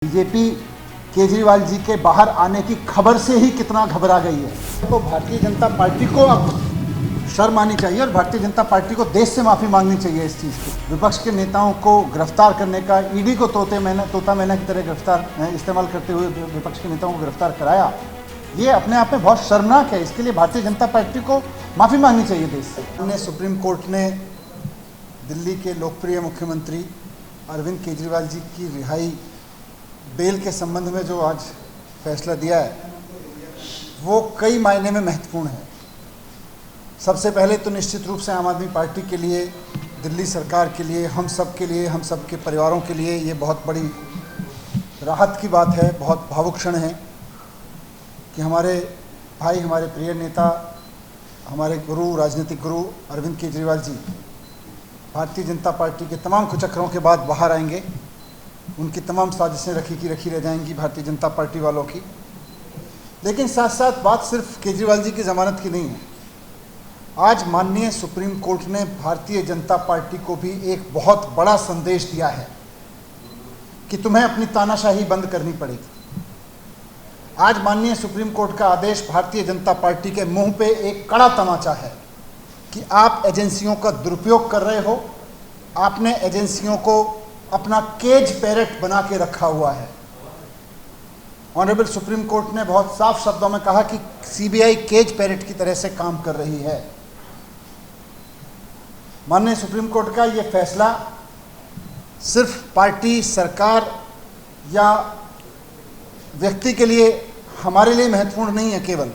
BJP Kejriwal ji के बाहर आने की खबर से ही कितना घबरा गई है। तो भारतीय जनता पार्टी को अब शर्म आनी चाहिए और भारतीय जनता पार्टी को देश से माफ़ी मांगनी चाहिए इस चीज़ की। विपक्ष के नेताओं को गिरफ्तार करने का, ईडी को तोता मैना की तरह इस्तेमाल करते हुए विपक्ष के नेताओं को गिरफ्तार कराया, ये अपने आप में बहुत शर्मनाक है। इसके लिए भारतीय जनता पार्टी को माफ़ी मांगनी चाहिए देश से। हमने सुप्रीम कोर्ट ने दिल्ली के लोकप्रिय मुख्यमंत्री अरविंद केजरीवाल जी की रिहाई बेल के संबंध में जो आज फैसला दिया है वो कई मायने में महत्वपूर्ण है। सबसे पहले तो निश्चित रूप से आम आदमी पार्टी के लिए, दिल्ली सरकार के लिए, हम सब के लिए, हम सब के परिवारों के लिए ये बहुत बड़ी राहत की बात है, बहुत भावुक क्षण है कि हमारे भाई, हमारे प्रिय नेता, हमारे गुरु, राजनीतिक गुरु अरविंद केजरीवाल जी भारतीय जनता पार्टी के तमाम कुचक्रों के बाद बाहर आएंगे। उनकी तमाम साजिशें रखी की रखी रह जाएंगी भारतीय जनता पार्टी वालों की। लेकिन साथ साथ बात सिर्फ केजरीवाल जी की ज़मानत की नहीं है। आज माननीय सुप्रीम कोर्ट ने भारतीय जनता पार्टी को भी एक बहुत बड़ा संदेश दिया है कि तुम्हें अपनी तानाशाही बंद करनी पड़ेगी। आज माननीय सुप्रीम कोर्ट का आदेश भारतीय जनता पार्टी के मुंह पे एक कड़ा तमाचा है कि आप एजेंसियों का दुरुपयोग कर रहे हो। आपने एजेंसियों को अपना केज पैरेट बना के रखा हुआ है। ऑनरेबल सुप्रीम कोर्ट ने बहुत साफ शब्दों में कहा कि सीबीआई केज पैरेट की तरह से काम कर रही है। माननीय सुप्रीम कोर्ट का ये फैसला सिर्फ पार्टी, सरकार या व्यक्ति के लिए, हमारे लिए महत्वपूर्ण नहीं है। केवल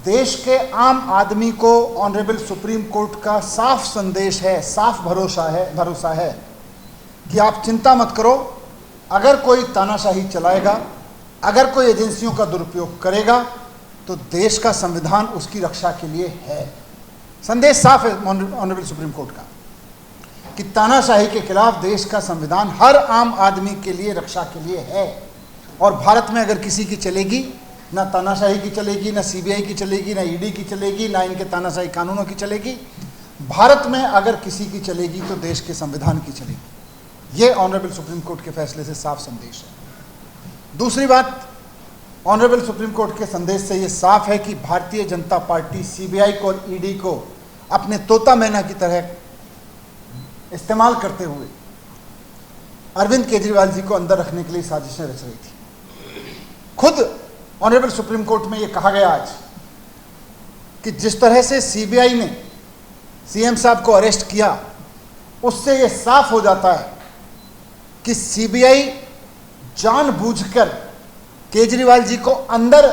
देश के आम आदमी को ऑनरेबल सुप्रीम कोर्ट का साफ संदेश है, साफ भरोसा है कि आप चिंता मत करो। अगर कोई तानाशाही चलाएगा, अगर कोई एजेंसियों का दुरुपयोग करेगा तो देश का संविधान उसकी रक्षा के लिए है। संदेश साफ है ऑनरेबल सुप्रीम कोर्ट का कि तानाशाही के खिलाफ देश का संविधान हर आम आदमी के लिए रक्षा के लिए है। और भारत में अगर किसी की चलेगी, ना तानाशाही की चलेगी, ना सीबीआई की चलेगी, ना ईडी की चलेगी, ना इनके तानाशाही कानूनों की चलेगी। भारत में अगर किसी की चलेगी तो देश के संविधान की चलेगी। ये ऑनरेबल सुप्रीम कोर्ट के फैसले से साफ संदेश है। दूसरी बात, ऑनरेबल सुप्रीम कोर्ट के संदेश से ये साफ है कि भारतीय जनता पार्टी सीबीआई को और ईडी को अपने तोता मैना की तरह इस्तेमाल करते हुए अरविंद केजरीवाल जी को अंदर रखने के लिए साजिशें रच रही थी। खुद ऑनरेबल सुप्रीम कोर्ट में ये कहा गया आज कि जिस तरह से सीबीआई ने सीएम साहब को अरेस्ट किया, उससे ये साफ हो जाता है कि सीबीआई जानबूझकर केजरीवाल जी को अंदर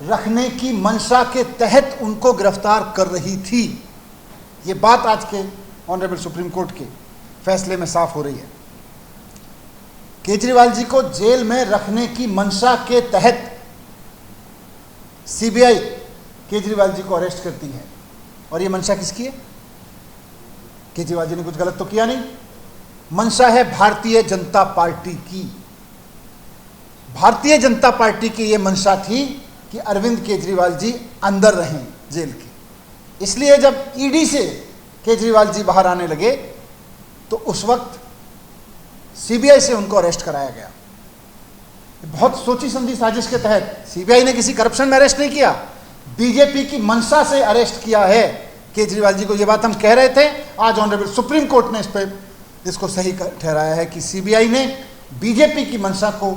रखने की मंशा के तहत उनको गिरफ्तार कर रही थी। ये बात आज के ऑनरेबल सुप्रीम कोर्ट के फैसले में साफ हो रही है। केजरीवाल जी को जेल में रखने की मंशा के तहत सीबीआई केजरीवाल जी को अरेस्ट करती है। और ये मंशा किसकी है? केजरीवाल जी ने कुछ गलत तो किया नहीं। मंशा है भारतीय जनता पार्टी की। भारतीय जनता पार्टी की ये मंशा थी कि अरविंद केजरीवाल जी अंदर रहें जेल के। इसलिए जब ईडी से केजरीवाल जी बाहर आने लगे तो उस वक्त सीबीआई से उनको अरेस्ट कराया गया। बहुत सोची समझी साजिश के तहत सीबीआई ने किसी करप्शन में अरेस्ट नहीं किया, बीजेपी की मंशा से अरेस्ट किया है केजरीवाल जी को। ये बात हम कह रहे थे, आज ऑनरेबल सुप्रीम कोर्ट ने इसको सही ठहराया है कि सीबीआई ने बीजेपी की मंशा को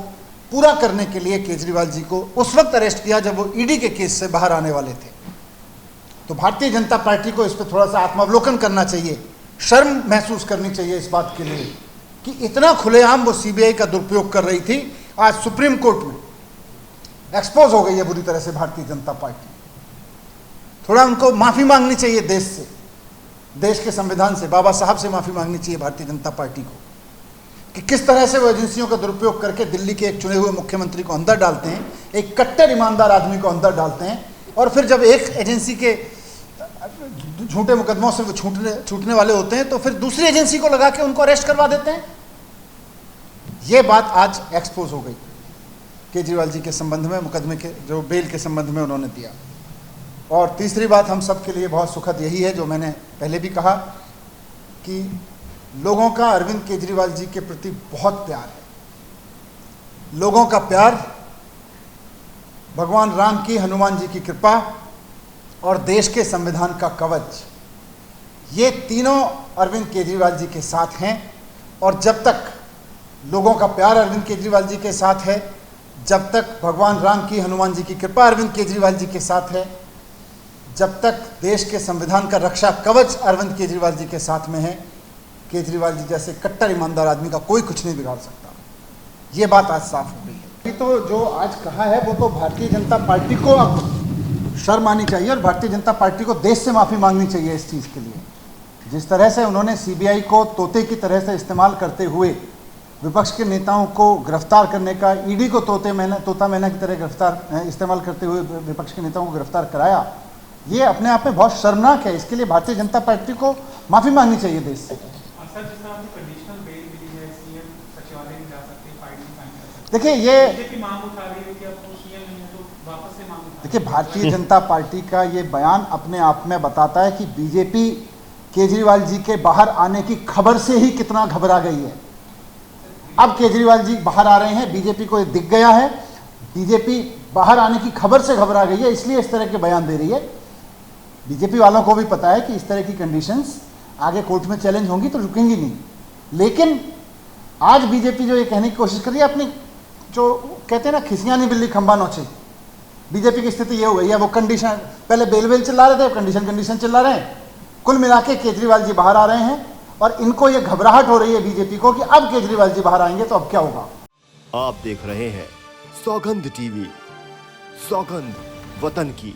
पूरा करने के लिए केजरीवाल जी को उस वक्त अरेस्ट किया जब वो ईडी के केस से बाहर आने वाले थे। तो भारतीय जनता पार्टी को इस पर थोड़ा सा आत्मावलोकन करना चाहिए, शर्म महसूस करनी चाहिए इस बात के लिए कि इतना खुलेआम वो सीबीआई का दुरुपयोग कर रही थी। आज सुप्रीम कोर्ट में एक्सपोज हो गई है बुरी तरह से भारतीय जनता पार्टी। थोड़ा उनको माफ़ी मांगनी चाहिए देश से, देश के संविधान से, बाबा साहब से माफ़ी मांगनी चाहिए भारतीय जनता पार्टी को कि किस तरह से वो एजेंसियों का दुरुपयोग करके दिल्ली के एक चुने हुए मुख्यमंत्री को अंदर डालते हैं, एक कट्टर ईमानदार आदमी को अंदर डालते हैं, और फिर जब एक एजेंसी के झूठे मुकदमों से वो छूटने वाले होते हैं तो फिर दूसरी एजेंसी को लगा के उनको अरेस्ट करवा देते हैं। ये बात आज एक्सपोज हो गई केजरीवाल जी के संबंध में, मुकदमे के जो बेल के संबंध में उन्होंने दिया। और तीसरी बात हम सब के लिए बहुत सुखद यही है, जो मैंने पहले भी कहा कि लोगों का अरविंद केजरीवाल जी के प्रति बहुत प्यार है। लोगों का प्यार, भगवान राम की, हनुमान जी की कृपा और देश के संविधान का कवच, ये तीनों अरविंद केजरीवाल जी के साथ हैं। और जब तक लोगों का प्यार अरविंद केजरीवाल जी के साथ है, जब तक भगवान राम की, हनुमान जी की कृपा अरविंद केजरीवाल जी के साथ है, जब तक देश के संविधान का रक्षा कवच अरविंद केजरीवाल जी के साथ में है, केजरीवाल जी जैसे कट्टर ईमानदार आदमी का कोई कुछ नहीं बिगाड़ सकता। ये बात आज साफ हो गई है। ये तो जो आज कहा है वो तो भारतीय जनता पार्टी को अब शर्म आनी चाहिए और भारतीय जनता पार्टी को देश से माफ़ी मांगनी चाहिए इस चीज़ के लिए। जिस तरह से उन्होंने सीबीआई को तोते की तरह से इस्तेमाल करते हुए विपक्ष के नेताओं को गिरफ्तार करने का, ईडी को तोता मैना की तरह इस्तेमाल करते हुए विपक्ष के नेताओं को गिरफ्तार कराया, ये अपने आप में बहुत शर्मनाक है। इसके लिए भारतीय जनता पार्टी को माफ़ी मांगनी चाहिए देश से। देखिए देखिए भारतीय जनता पार्टी का ये बयान अपने आप में बताता है कि बीजेपी केजरीवाल जी के बाहर आने की खबर से ही कितना घबरा गई है। अब केजरीवाल जी बाहर आ रहे हैं, बीजेपी को ये दिख गया है, बीजेपी बाहर आने की खबर से घबरा गई है, इसलिए इस तरह के बयान दे रही है। बीजेपी वालों को भी पता है कि इस तरह की कंडीशंस आगे कोर्ट में चैलेंज होंगी तो रुकेंगी नहीं। लेकिन आज बीजेपी जो ये कहने की कोशिश कर रही है, अपनी जो कहते हैं ना खिसियां नहीं बिल्ली खंबा नोचे, बीजेपी की स्थिति ये हो गई है। वो कंडीशन पहले बेल चिल्ला रहे थे, कंडीशन चिल्ला रहे हैं। कुल मिला के केजरीवाल जी बाहर आ रहे हैं और इनको ये घबराहट हो रही है बीजेपी को कि अब केजरीवाल जी बाहर आएंगे तो अब क्या होगा। आप देख रहे हैं सौगंध टीवी, सौगंध वतन की।